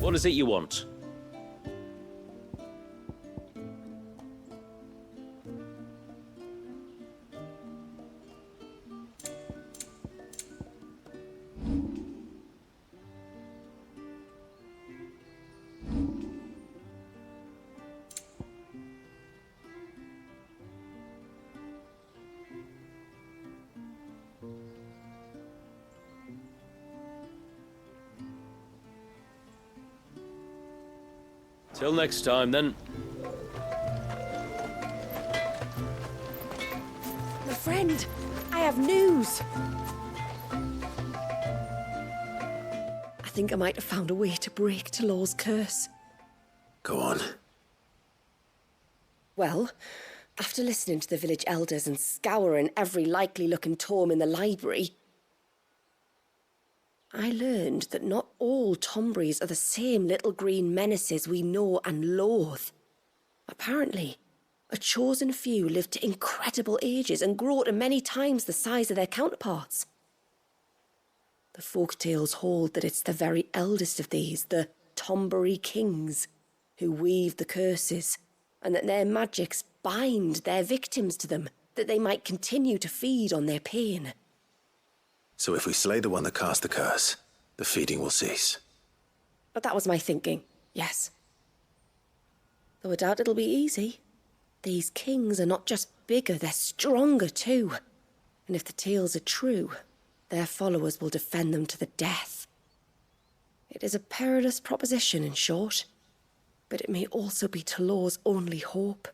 What is it you want? Till next time, then. My friend, I have news. I think I might have found a way to break Talor's curse. Go on. Well, after listening to the village elders and scouring every likely-looking tome in the library, I learned that not all Tonberries are the same little green menaces we know and loathe. Apparently, a chosen few live to incredible ages and grow to many times the size of their counterparts. The folktales hold that it's the very eldest of these, the Tonberry kings, who weave the curses, and that their magics bind their victims to them, that they might continue to feed on their pain. So if we slay the one that cast the curse, the feeding will cease. But that was my thinking, yes. Though I doubt it'll be easy. These kings are not just bigger, they're stronger too. And if the tales are true, their followers will defend them to the death. It is a perilous proposition, in short. But it may also be Talor's only hope.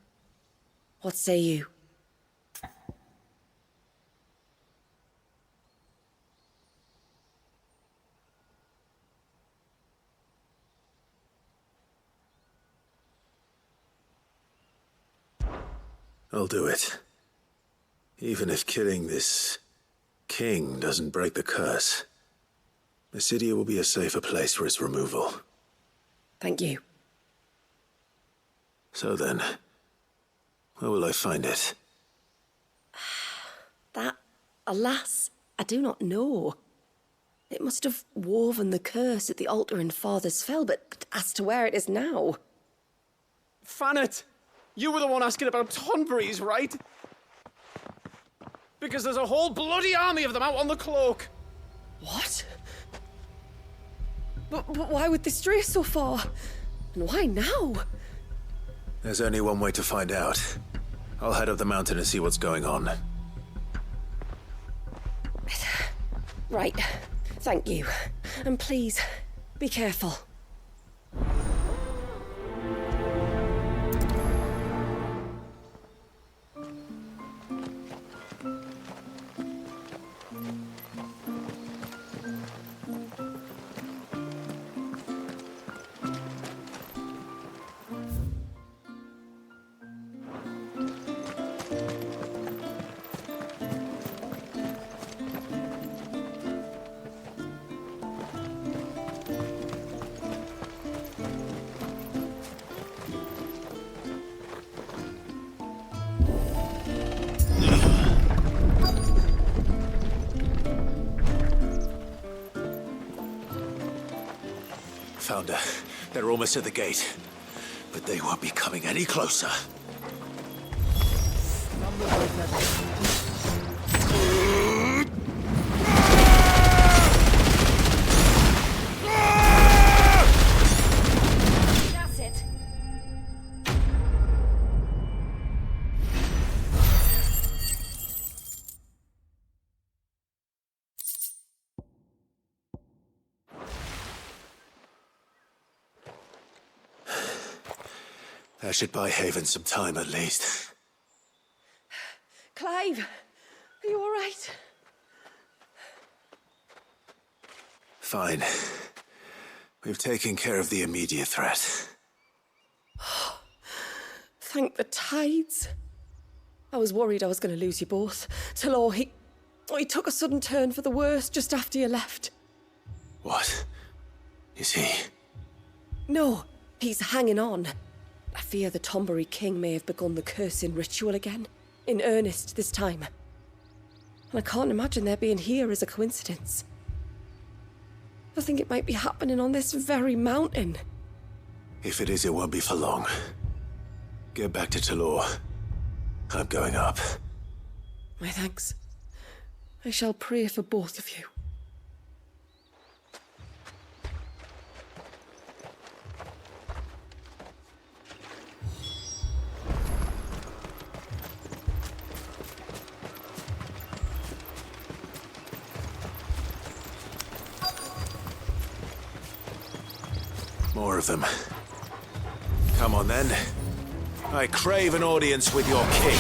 What say you? I'll do it. Even if killing this king doesn't break the curse, Mysidia will be a safer place for its removal. Thank you. So then, where will I find it? That, alas, I do not know. It must have woven the curse at the altar in Father's Fell, but as to where it is now... Fanet! You were the one asking about Tonberries, right? Because there's a whole bloody army of them out on the cloak. What? But why would they stray so far? And why now? There's only one way to find out. I'll head up the mountain and see what's going on. Right. Thank you. And please, be careful. Found her. They're almost at the gate. But they won't be coming any closer. That's it. That should buy Haven some time at least. Clive, are you all right? Fine. We've taken care of the immediate threat. Thank the tides. I was worried I was going to lose you both. Talor, he took a sudden turn for the worse just after you left. What? Is he? No, he's hanging on. I fear the Tonberry king may have begun the cursing ritual again. In earnest this time. And I can't imagine their being here as a coincidence. I think it might be happening on this very mountain. If it is, it won't be for long. Get back to Talor. I'm going up. My thanks. I shall pray for both of you. More of them. Come on then. I crave an audience with your king.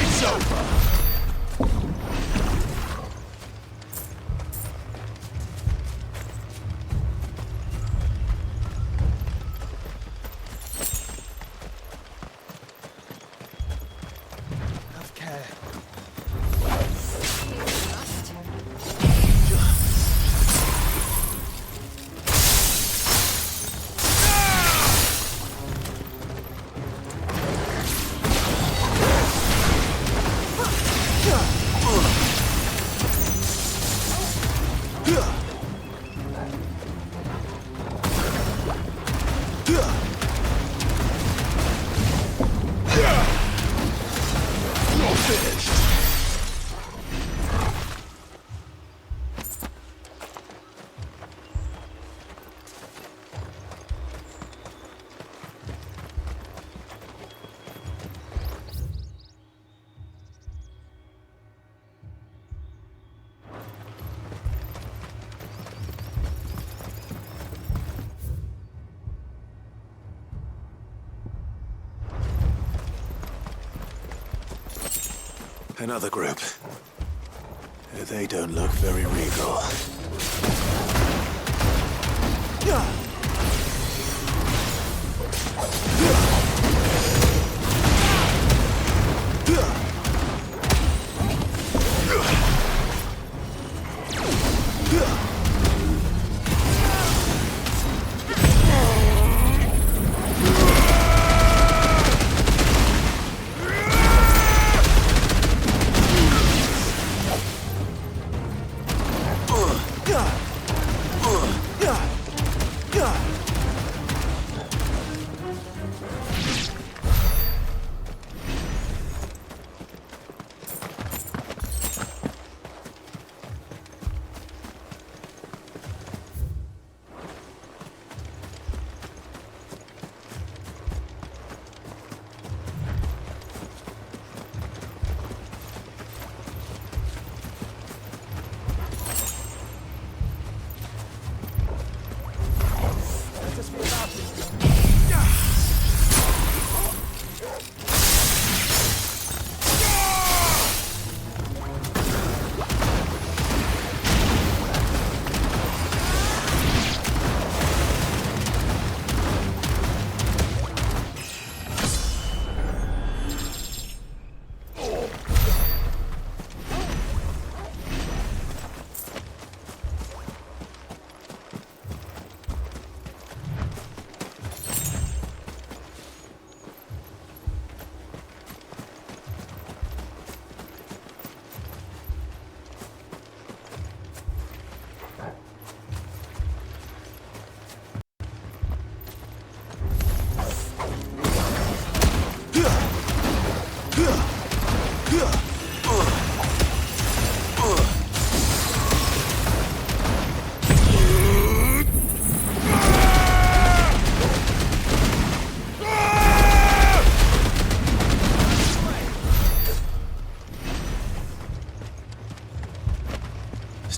It's over. Another group. They don't look very regal.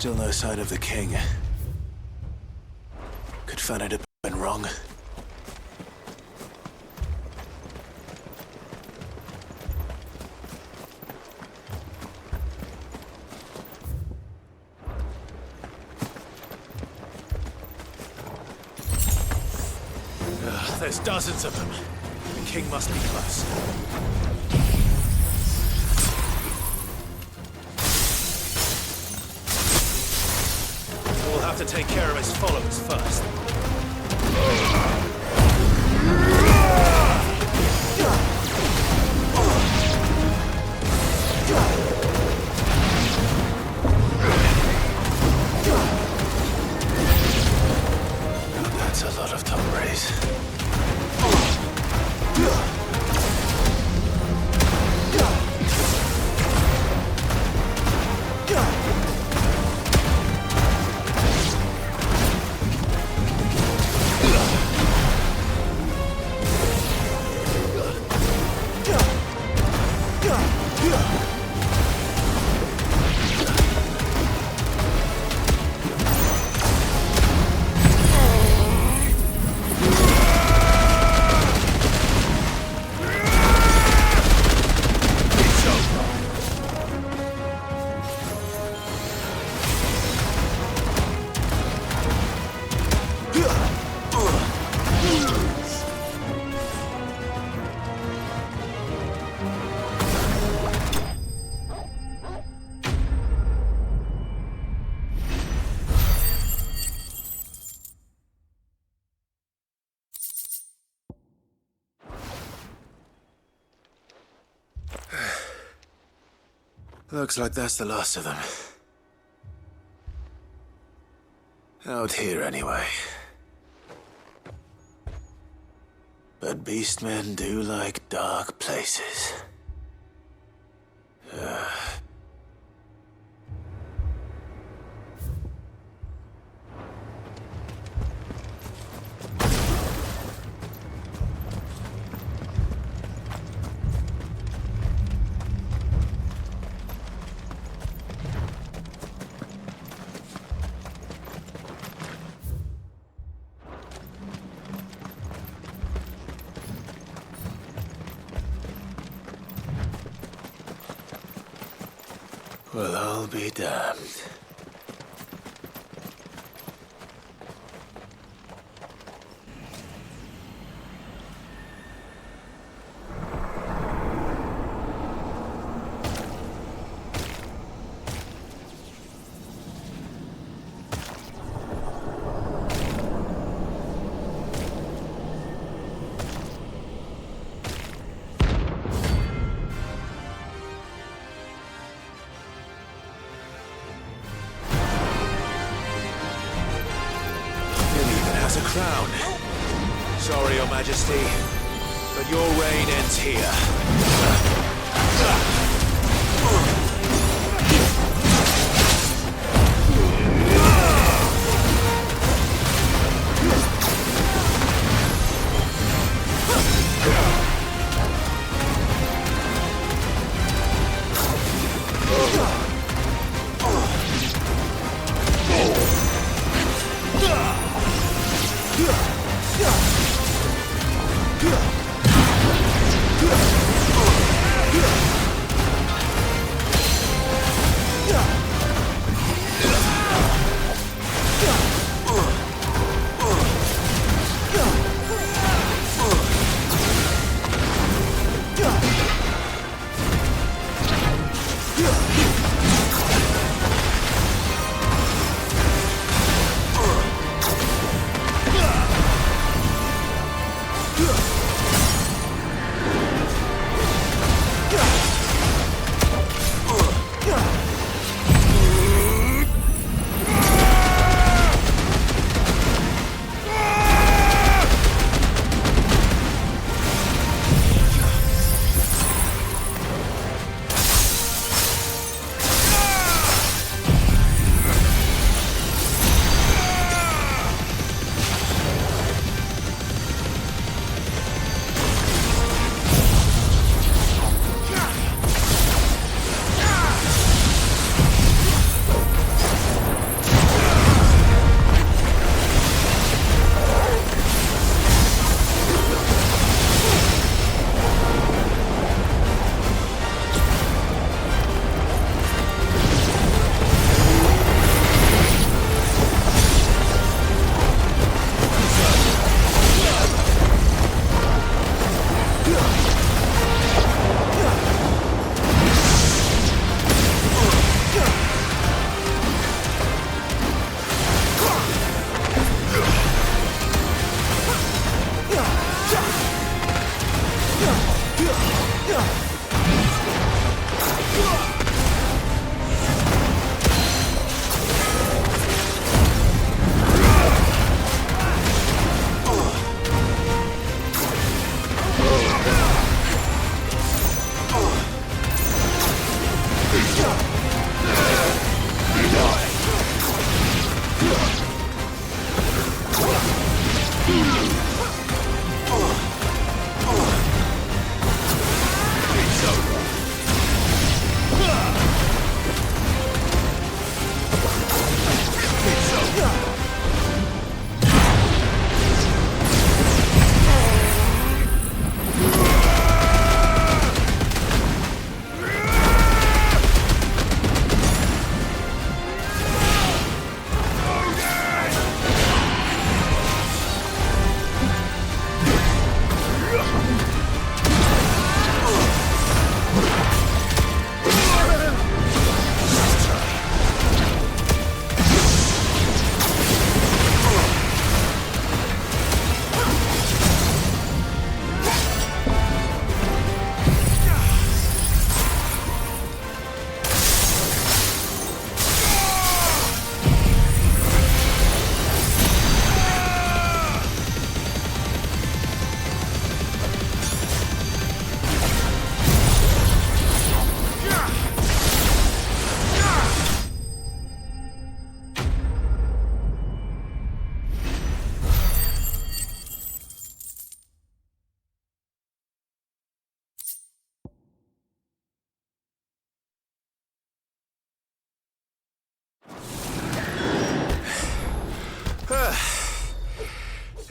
Still no sign of the king. Could Fanit have been wrong? There's dozens of them. The king must be close. to take care of his followers first. That's a lot of Tonberries. Looks like that's the last of them. Out here, anyway. But beastmen do like dark places. Well, I'll be damned. A crown. Sorry, Your Majesty, but your reign ends here.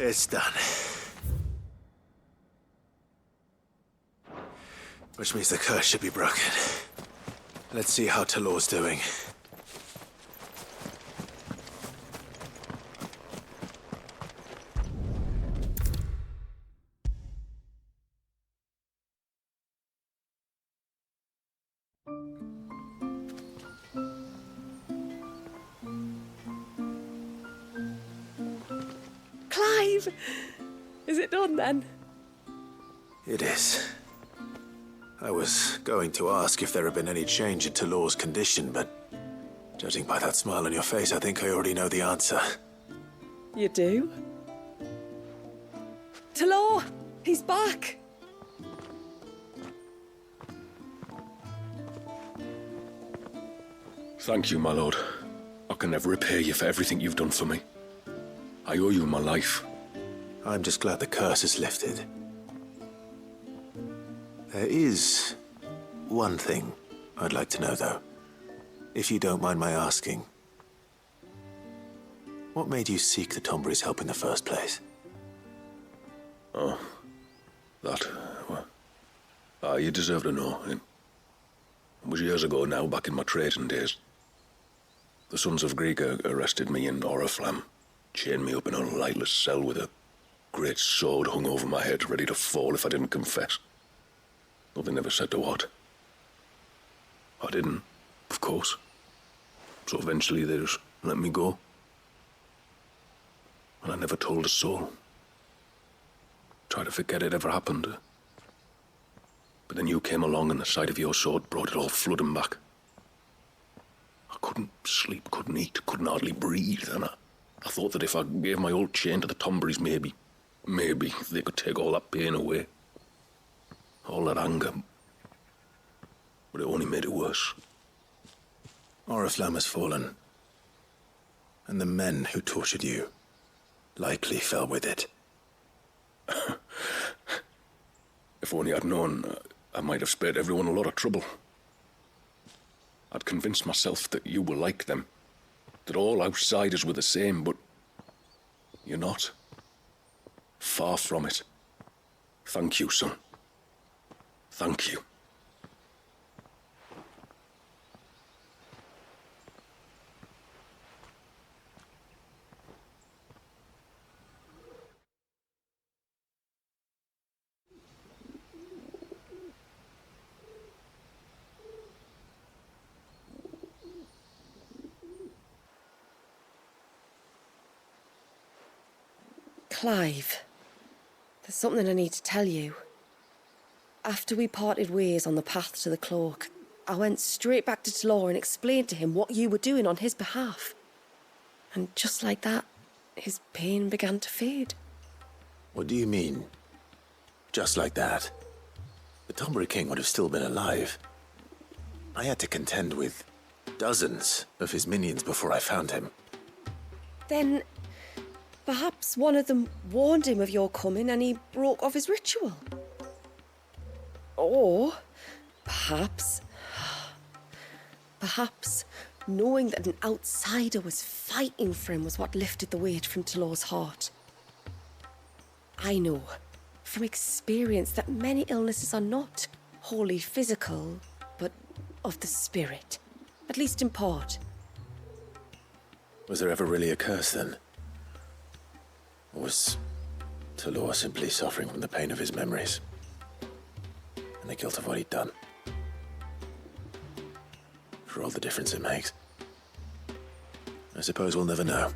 It's done. Which means the curse should be broken. Let's see how Talor's doing. Clive! Is it done then? It is. I was going to ask if there had been any change in Talor's condition, but judging by that smile on your face, I think I already know the answer. You do? Talor! He's back! Thank you, my lord. I can never repay you for everything you've done for me. I owe you my life. I'm just glad the curse is lifted. There is one thing I'd like to know, though. If you don't mind my asking. What made you seek the Tonberry's help in the first place? Oh, that, well, you deserve to know. It was years ago now, back in my trading days. The Sons of Greek arrested me in Oriflamme, chained me up in a lightless cell with a great sword hung over my head, ready to fall if I didn't confess. Though they never said to what. I didn't, of course. So eventually they just let me go. And I never told a soul. Tried to forget it ever happened. But then you came along and the sight of your sword brought it all flooding back. I couldn't sleep, couldn't eat, couldn't hardly breathe, and I thought that if I gave my old chain to the Tonberrys, maybe they could take all that pain away. All that anger. But it only made it worse. Oriflamme has fallen. And the men who tortured you likely fell with it. If only I'd known, I might have spared everyone a lot of trouble. I'd convinced myself that you were like them, that all outsiders were the same, but you're not. Far from it. Thank you, son. Thank you. Clive, there's something I need to tell you. After we parted ways on the path to the cloak, I went straight back to Talor and explained to him what you were doing on his behalf. And just like that, his pain began to fade. What do you mean? Just like that? The Tonberry King would have still been alive. I had to contend with dozens of his minions before I found him. Then perhaps one of them warned him of your coming and he broke off his ritual. Or perhaps knowing that an outsider was fighting for him was what lifted the weight from Talor's heart. I know from experience that many illnesses are not wholly physical, but of the spirit, at least in part. Was there ever really a curse then? Or was Talor simply suffering from the pain of his memories? And the guilt of what he'd done? For all the difference it makes. I suppose we'll never know.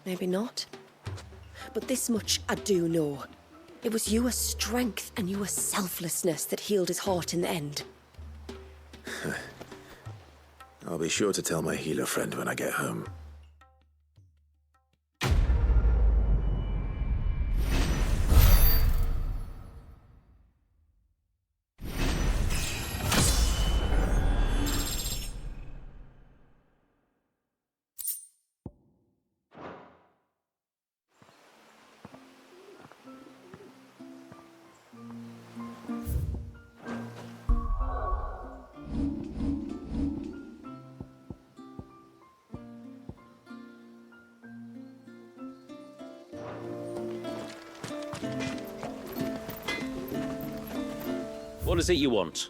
Maybe not. But this much I do know. It was your strength and your selflessness that healed his heart in the end. I'll be sure to tell my healer friend when I get home. What is it you want?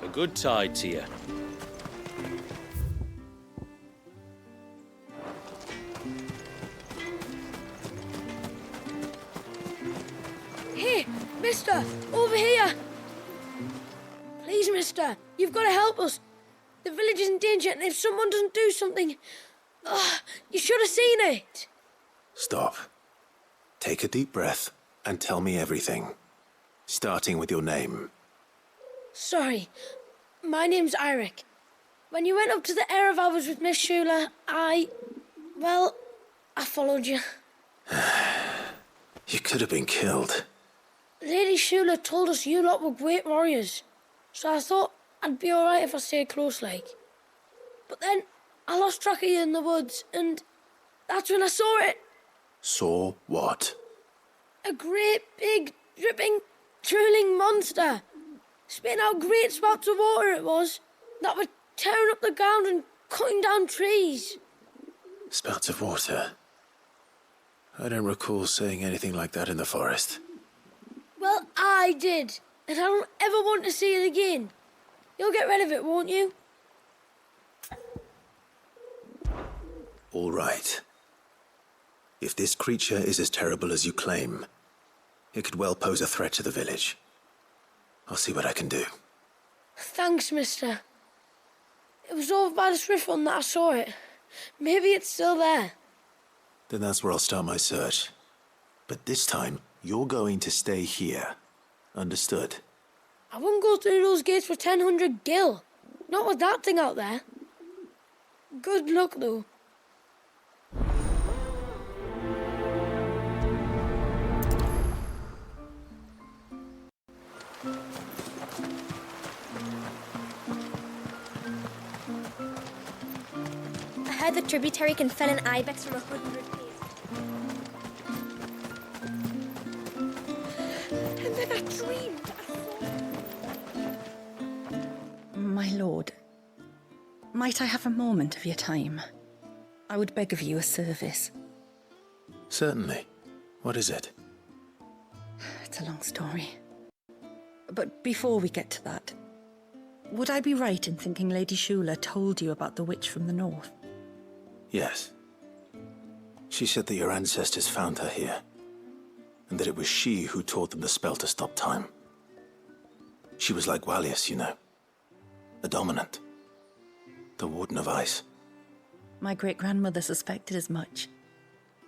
A good tide to you. Hey, mister, over here! Please, mister, you've got to help us. The village is in danger, and if someone doesn't do something... you should have seen it. Stop. Take a deep breath and tell me everything. Starting with your name. Sorry, my name's Eirik. When you went up to the Ereval with Miss Shula, I followed you. You could have been killed. Lady Shula told us you lot were great warriors, so I thought I'd be alright if I stayed close like. But then I lost track of you in the woods, and that's when I saw it. Saw what? A great, big, dripping, drooling monster. Spitting out great spouts of water it was, that were tearing up the ground and cutting down trees. Spouts of water. I don't recall seeing anything like that in the forest. Well, I did, and I don't ever want to see it again. You'll get rid of it, won't you? All right. If this creature is as terrible as you claim, it could well pose a threat to the village. I'll see what I can do. Thanks, mister. It was over by the Swift one that I saw it. Maybe it's still there. Then that's where I'll start my search. But this time, you're going to stay here. Understood? I wouldn't go through those gates for 1,000 gil. Not with that thing out there. Good luck, though. I heard the tributary can fell an ibex from 100 feet. And then I dreamed. My lord, might I have a moment of your time? I would beg of you a service. Certainly. What is it? It's a long story. But before we get to that, would I be right in thinking Lady Shula told you about the witch from the north? Yes. She said that your ancestors found her here, and that it was she who taught them the spell to stop time. She was like Wallius, you know. A dominant. The Warden of Ice. My great-grandmother suspected as much.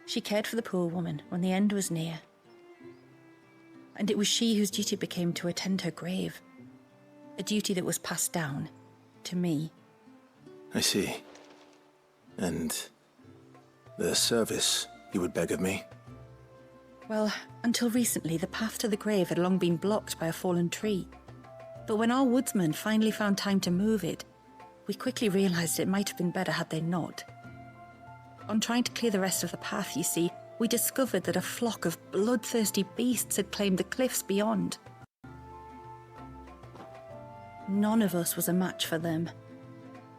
She cared for the poor woman when the end was near. And it was she whose duty became to attend her grave. A duty that was passed down to me. I see. And the service you would beg of me? Well, until recently, the path to the grave had long been blocked by a fallen tree. But when our woodsmen finally found time to move it, we quickly realized it might have been better had they not. On trying to clear the rest of the path, you see, we discovered that a flock of bloodthirsty beasts had claimed the cliffs beyond. None of us was a match for them.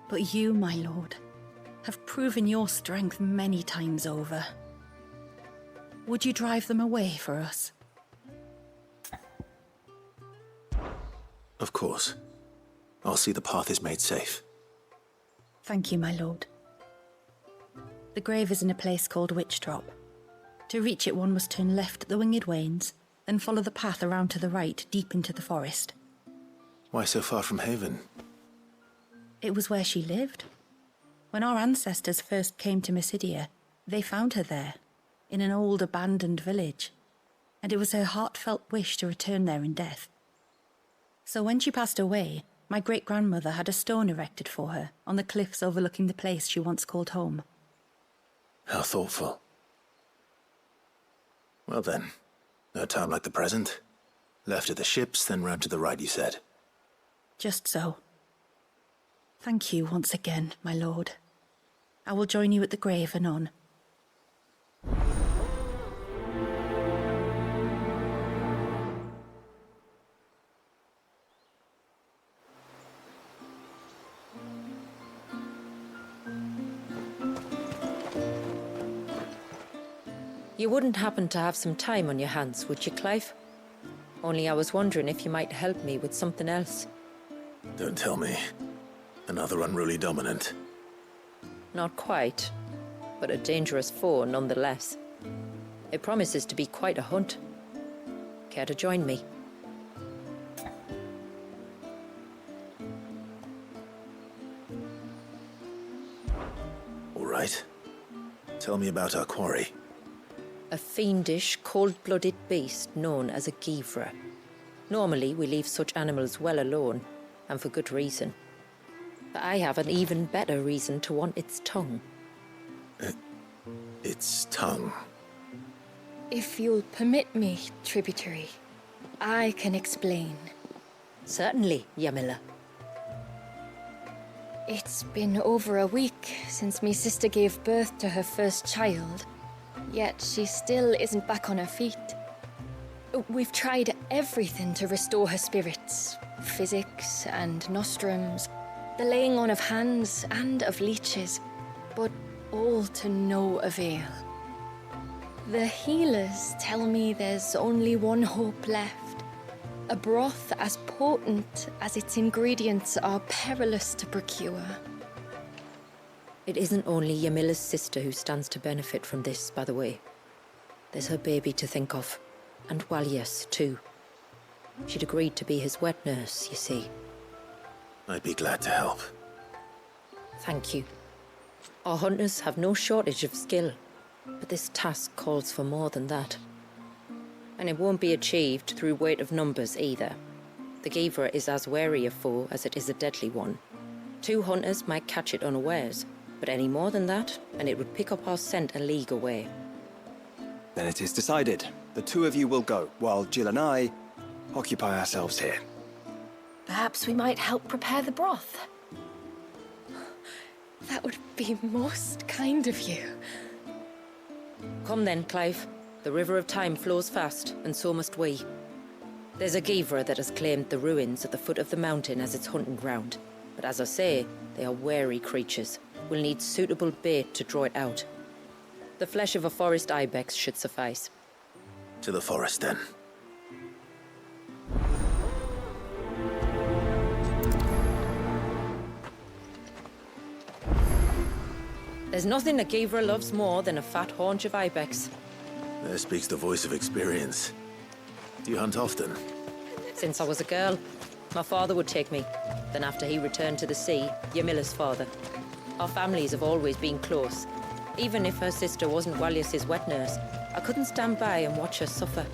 But you, my lord, have proven your strength many times over. Would you drive them away for us? Of course. I'll see the path is made safe. Thank you, my lord. The grave is in a place called Witch Drop. To reach it, one must turn left at the Winged Wains, then follow the path around to the right, deep into the forest. Why so far from Haven? It was where she lived. When our ancestors first came to Mysidia, they found her there, in an old abandoned village, and it was her heartfelt wish to return there in death. So when she passed away, my great-grandmother had a stone erected for her on the cliffs overlooking the place she once called home. How thoughtful. Well then, no time like the present. Left at the ships, then round to the right, you said. Just so. Thank you once again, my lord. I will join you at the grave anon. You wouldn't happen to have some time on your hands, would you, Clive? Only I was wondering if you might help me with something else. Don't tell me. Another unruly dominant. Not quite, but a dangerous foe nonetheless. It promises to be quite a hunt. Care to join me? All right. Tell me about our quarry. A fiendish, cold-blooded beast known as a Givra. Normally, we leave such animals well alone, and for good reason. But I have an even better reason to want its tongue. Its tongue. If you'll permit me, tributary, I can explain. Certainly, Yamila. It's been over a week since me sister gave birth to her first child, yet she still isn't back on her feet. We've tried everything to restore her spirits. Physics and nostrums, the laying on of hands and of leeches, but all to no avail. The healers tell me there's only one hope left. A broth as potent as its ingredients are perilous to procure. It isn't only Yamila's sister who stands to benefit from this, by the way. There's her baby to think of, and Walias, too. She'd agreed to be his wet nurse, you see. I'd be glad to help. Thank you. Our hunters have no shortage of skill, but this task calls for more than that. And it won't be achieved through weight of numbers either. The Givra is as wary a foe as it is a deadly one. 2 hunters might catch it unawares, but any more than that, and it would pick up our scent a league away. Then it is decided. The 2 of you will go, while Jill and I occupy ourselves here. Perhaps we might help prepare the broth. That would be most kind of you. Come then, Clive. The river of time flows fast, and so must we. There's a Givra that has claimed the ruins at the foot of the mountain as its hunting ground. But as I say, they are wary creatures. We'll need suitable bait to draw it out. The flesh of a forest ibex should suffice. To the forest, then. There's nothing a Givra loves more than a fat haunch of ibex. There speaks the voice of experience. Do you hunt often? Since I was a girl, my father would take me. Then after he returned to the sea, Yamila's father. Our families have always been close. Even if her sister wasn't Walias's wet nurse, I couldn't stand by and watch her suffer.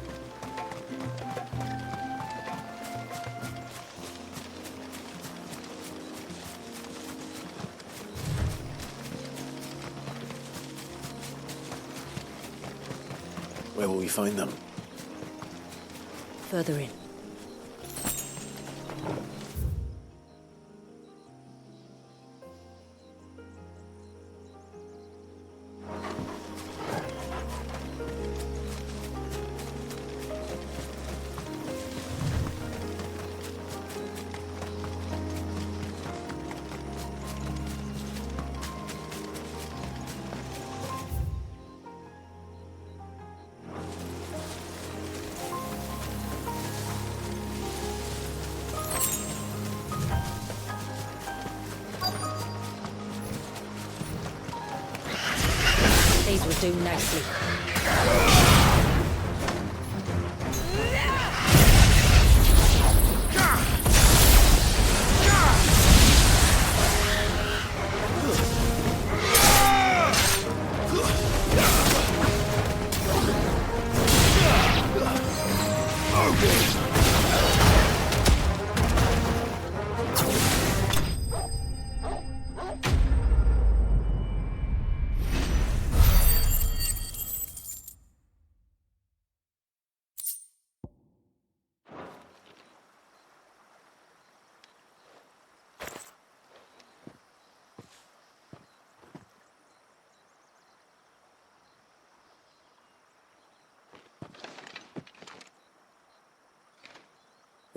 Where will we find them? Further in. These will do nicely.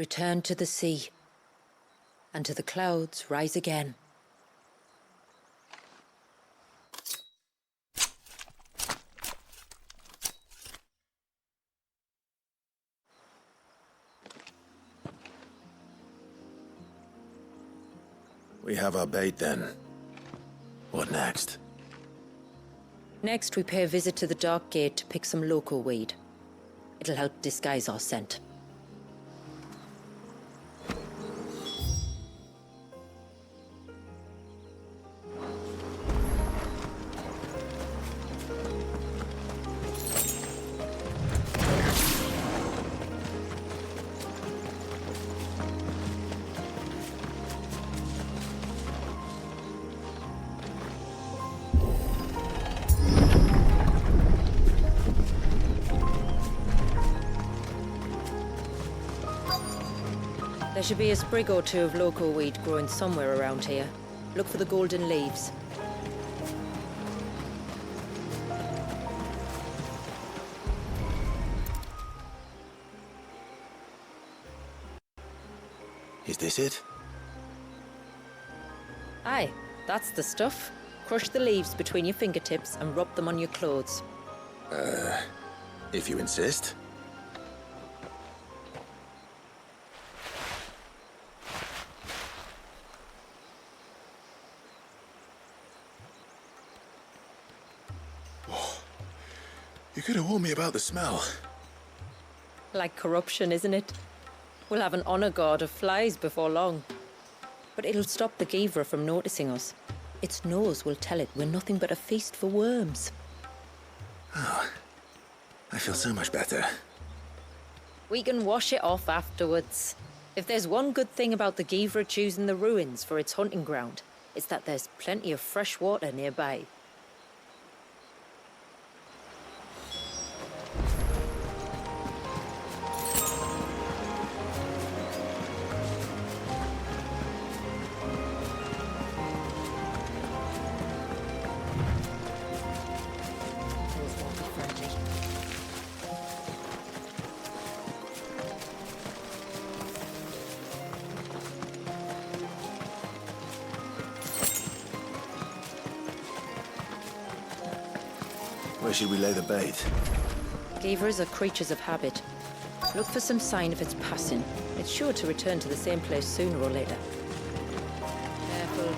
return to the sea, and to the clouds rise again. We have our bait then. What next? Next, we pay a visit to the Dark Gate to pick some local weed. It'll help disguise our scent. There should be a sprig or two of local weed growing somewhere around here. Look for the golden leaves. Is this it? Aye, that's the stuff. Crush the leaves between your fingertips and rub them on your clothes. If you insist. You could have warned me about the smell. Like corruption, isn't it? We'll have an honor guard of flies before long. But it'll stop the Givra from noticing us. Its nose will tell it we're nothing but a feast for worms. Oh, I feel so much better. We can wash it off afterwards. If there's one good thing about the Givra choosing the ruins for its hunting ground, it's that there's plenty of fresh water nearby. Where should we lay the bait? Givras are creatures of habit. Look for some sign of its passing. It's sure to return to the same place sooner or later. Careful.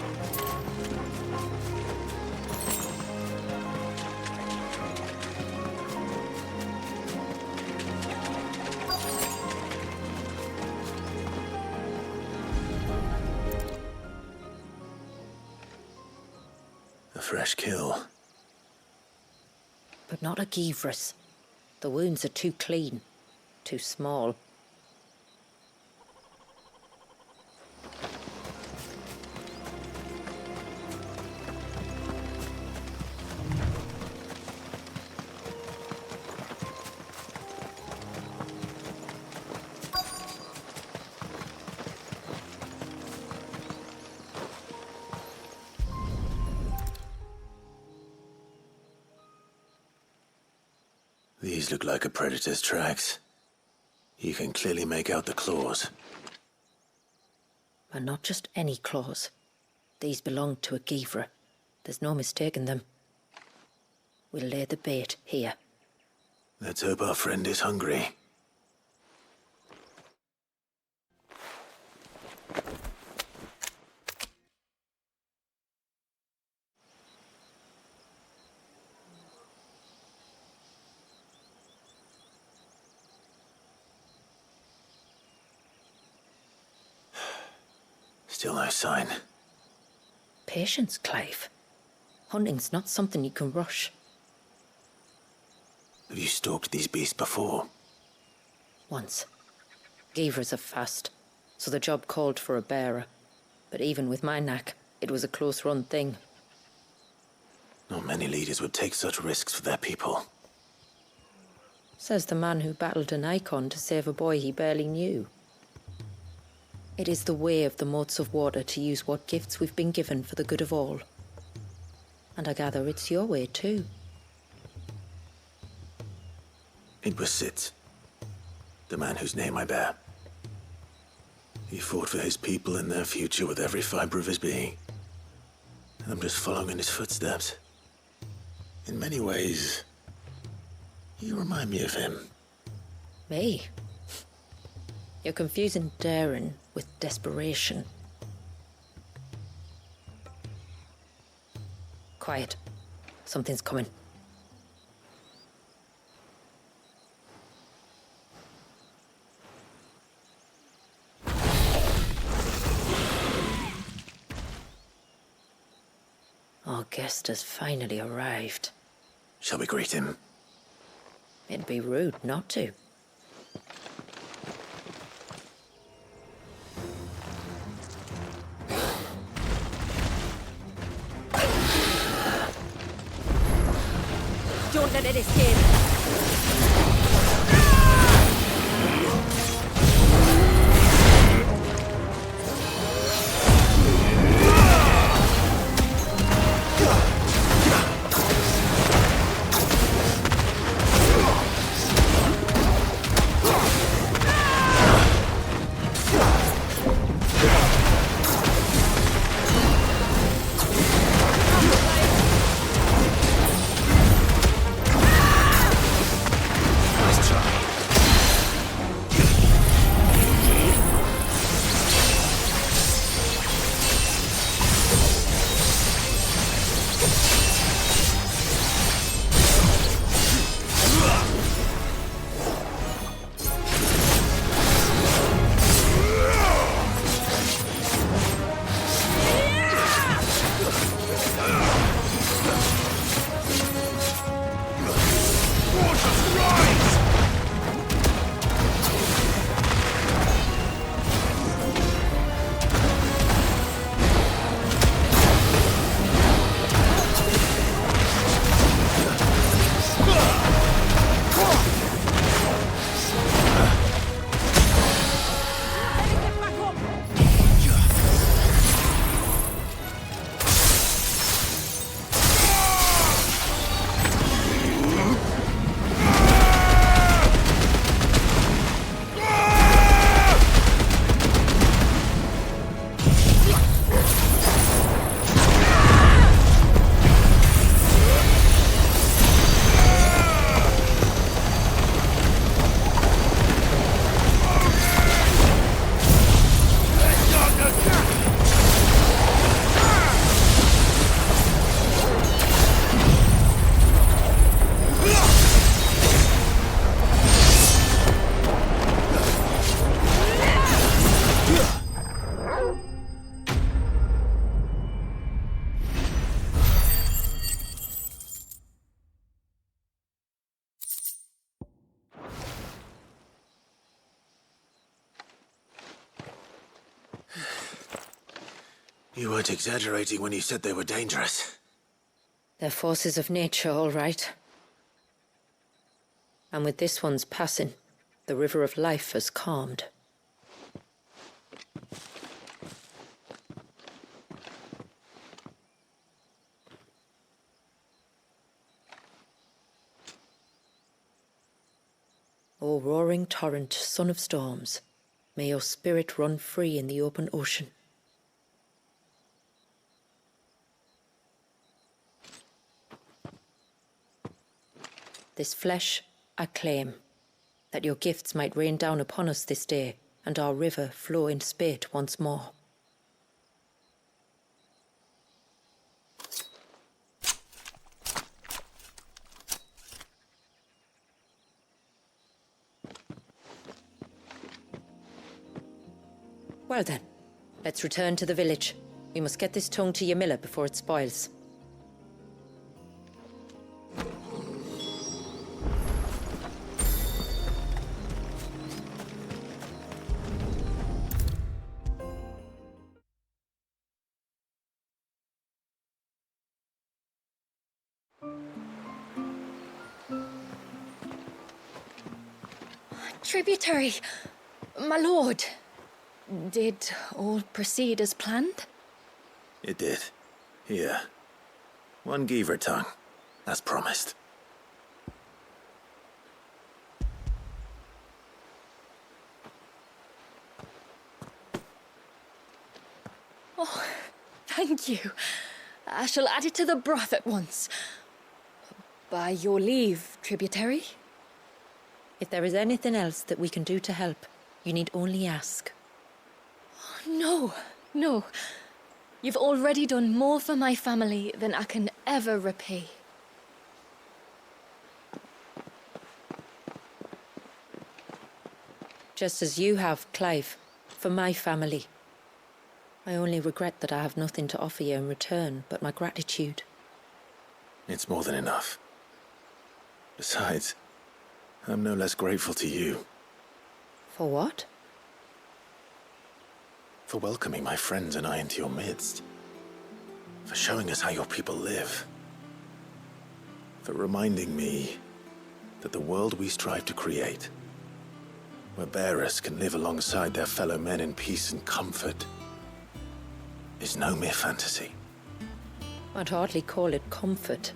A fresh kill. But not a Givras. The wounds are too clean, too small. These look like a predator's tracks. You can clearly make out the claws. And not just any claws. These belong to a Givra. There's no mistaking them. We'll lay the bait here. Let's hope our friend is hungry. Still no sign. Patience, Clive. Hunting's not something you can rush. Have you stalked these beasts before? Once. Givras are fast, so the job called for a bearer. But even with my knack, it was a close-run thing. Not many leaders would take such risks for their people. Says the man who battled an icon to save a boy he barely knew. It is the way of the motes of water to use what gifts we've been given for the good of all. And I gather it's your way too. It was Sid, the man whose name I bear. He fought for his people and their future with every fiber of his being. I'm just following in his footsteps. In many ways, you remind me of him. Me? You're confusing daring with desperation. Quiet. Something's coming. Our guest has finally arrived. Shall we greet him? It'd be rude not to. Don't let it escape! You weren't exaggerating when you said they were dangerous. They're forces of nature, all right. And with this one's passing, the river of life has calmed. O roaring torrent, son of storms, may your spirit run free in the open ocean. This flesh I claim, that your gifts might rain down upon us this day, and our river flow in spate once more. Well then, let's return to the village. We must get this tongue to Ymilla before it spoils. Tributary, my lord. Did all proceed as planned? It did. Here. One Geaver tongue, as promised. Thank you. I shall add it to the broth at once. By your leave, tributary. If there is anything else that we can do to help, you need only ask. No. You've already done more for my family than I can ever repay. Just as you have, Clive, for my family. I only regret that I have nothing to offer you in return but my gratitude. It's more than enough. Besides, I'm no less grateful to you. For what? For welcoming my friends and I into your midst. For showing us how your people live. For reminding me that the world we strive to create, where bearers can live alongside their fellow men in peace and comfort, is no mere fantasy. I'd hardly call it comfort.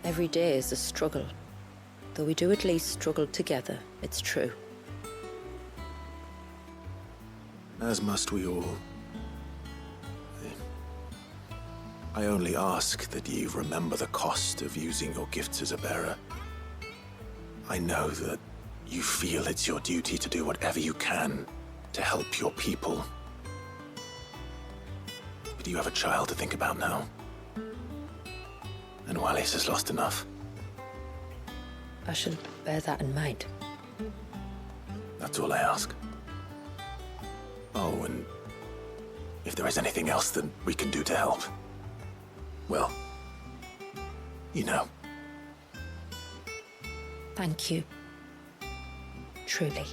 Every day is a struggle. Though we do at least struggle together, it's true. As must we all. I only ask that you remember the cost of using your gifts as a bearer. I know that you feel it's your duty to do whatever you can to help your people. But you have a child to think about now. And Wallis has lost enough. I shall bear that in mind. That's all I ask. Oh, and if there is anything else that we can do to help, well, you know. Thank you. Truly.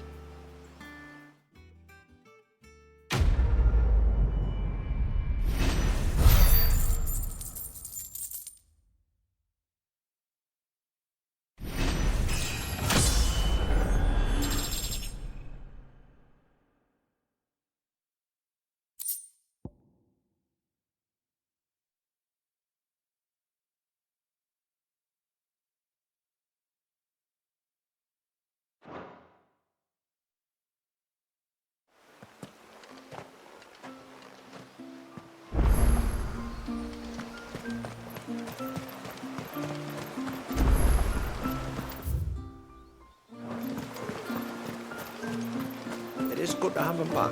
It is good to have him back.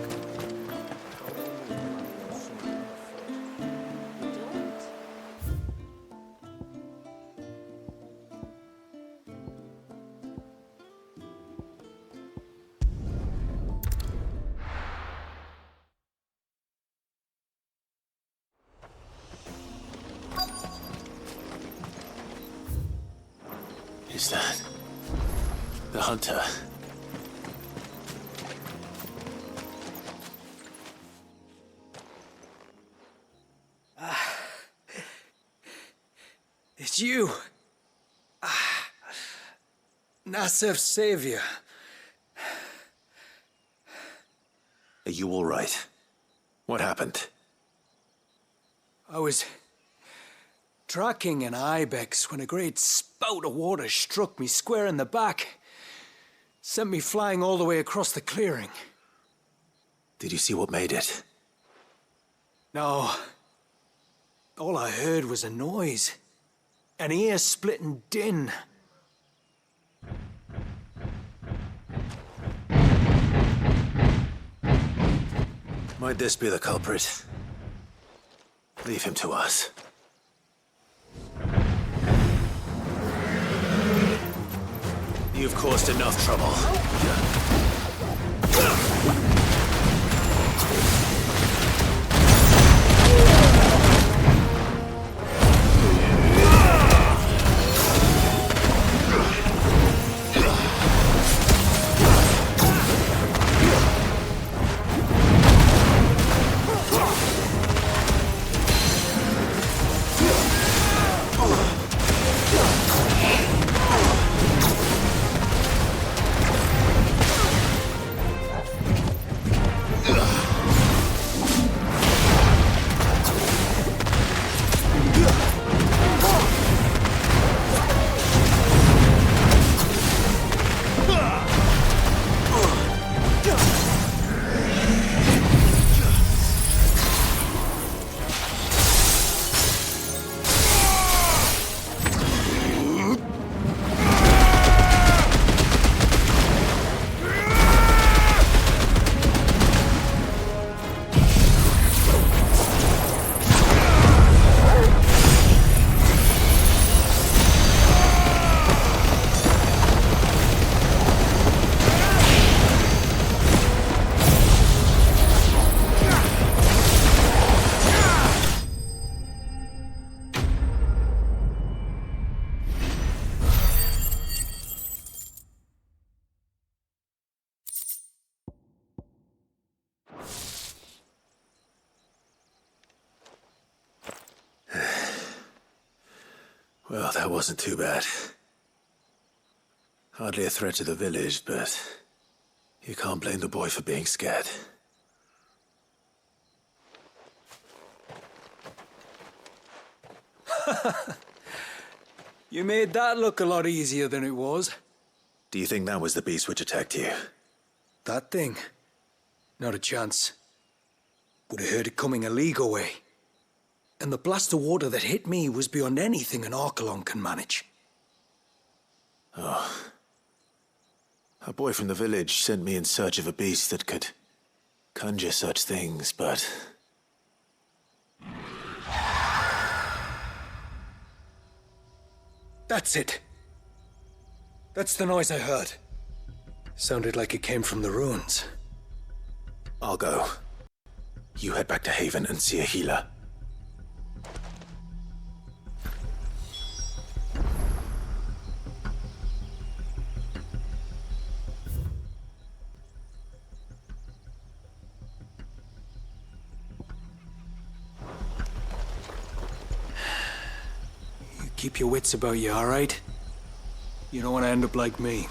Is that the hunter? It's you. Nasser's savior. Are you all right? What happened? I was tracking an ibex when a great spout of water struck me square in the back. Sent me flying all the way across the clearing. Did you see what made it? No. All I heard was a noise. An ear-splitting din. Might this be the culprit? Leave him to us. You've caused enough trouble. Well, that wasn't too bad. Hardly a threat to the village, but you can't blame the boy for being scared. You made that look a lot easier than it was. Do you think that was the beast which attacked you? That thing? Not a chance. Would have heard it coming a league away. And the blast of water that hit me was beyond anything an Archelon can manage. Oh. A boy from the village sent me in search of a beast that could conjure such things, but... That's it. That's the noise I heard. Sounded like it came from the ruins. I'll go. You head back to Haven and see a healer. You keep your wits about you, all right? You don't want to end up like me.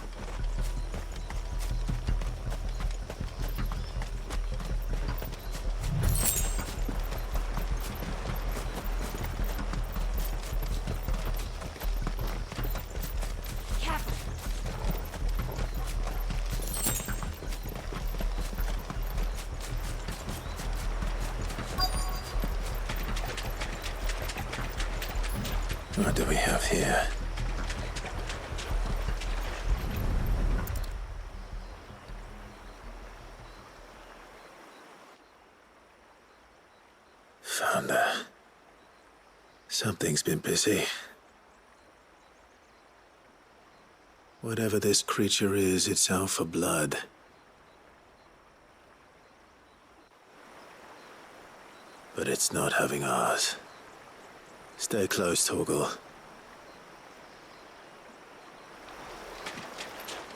What do we have here? Found her. Something's been busy. Whatever this creature is, it's out for blood. But it's not having ours. Stay close, Torgal.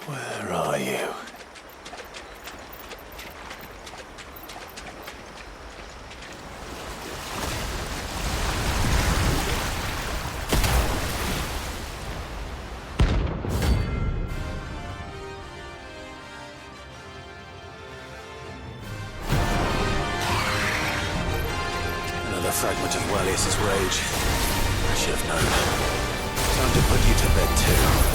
Where are you? Another fragment of Wallius's rage. I should have known. Time to put you to bed too.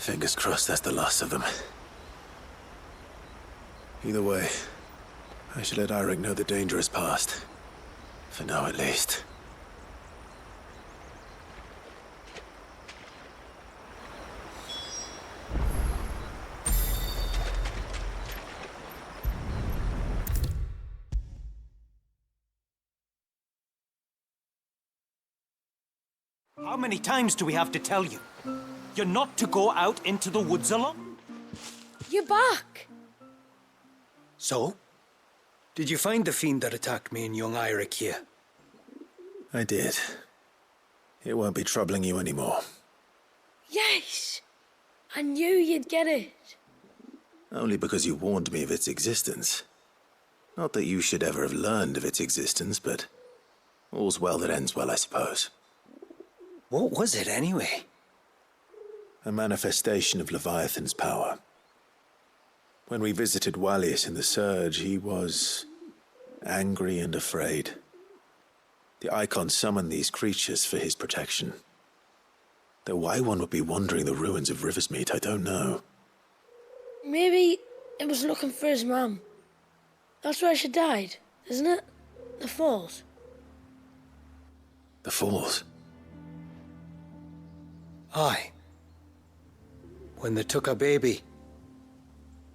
Fingers crossed that's the last of them. Either way, I should let Eirik know the danger is past. For now, at least. How many times do we have to tell you? You're not to go out into the woods alone. You're back. So? Did you find the fiend that attacked me and young Eirik here? I did. It won't be troubling you anymore. Yes. I knew you'd get it. Only because you warned me of its existence. Not that you should ever have learned of its existence, but all's well that ends well, I suppose. What was it anyway? A manifestation of Leviathan's power. When we visited Wallius in the Surge, he was angry and afraid. The Icon summoned these creatures for his protection. Though why one would be wandering the ruins of Riversmeet, I don't know. Maybe it was looking for his mum. That's where she died, isn't it? The Falls. The Falls? Aye. When they took her baby,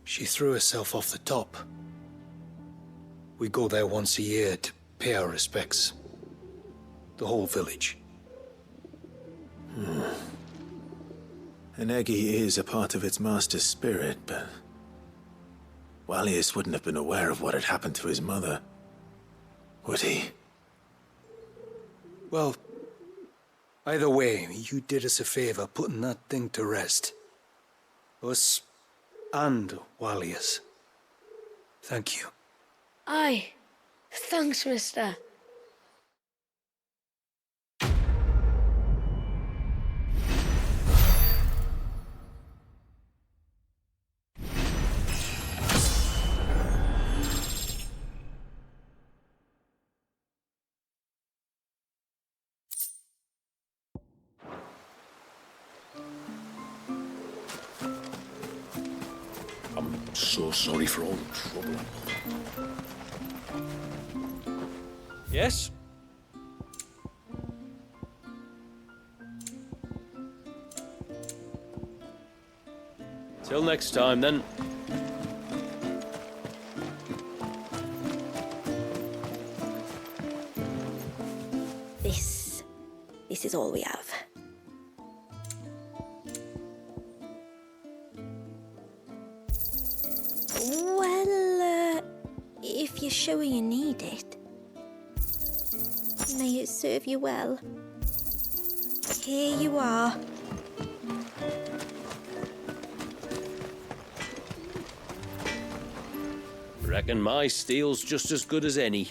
she threw herself off the top. We go there once a year to pay our respects. The whole village. An Eggy is a part of its master's spirit, but Wallius wouldn't have been aware of what had happened to his mother, would he? Well, either way, you did us a favor putting that thing to rest. Us and Wallius. Thank you. Aye. Thanks, mister. I'm so sorry for all the trouble. Yes? Till next time, then. This is all we have. Well, if you're sure you need it, may it serve you well. Here you are. Reckon my steel's just as good as any.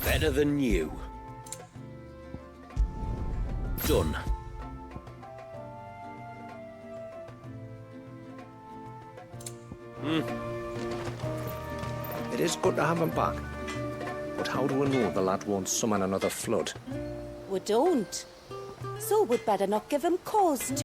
Better than you. Done. It is good to have him back. But how do we know the lad won't summon another flood? We don't. So we'd better not give him cause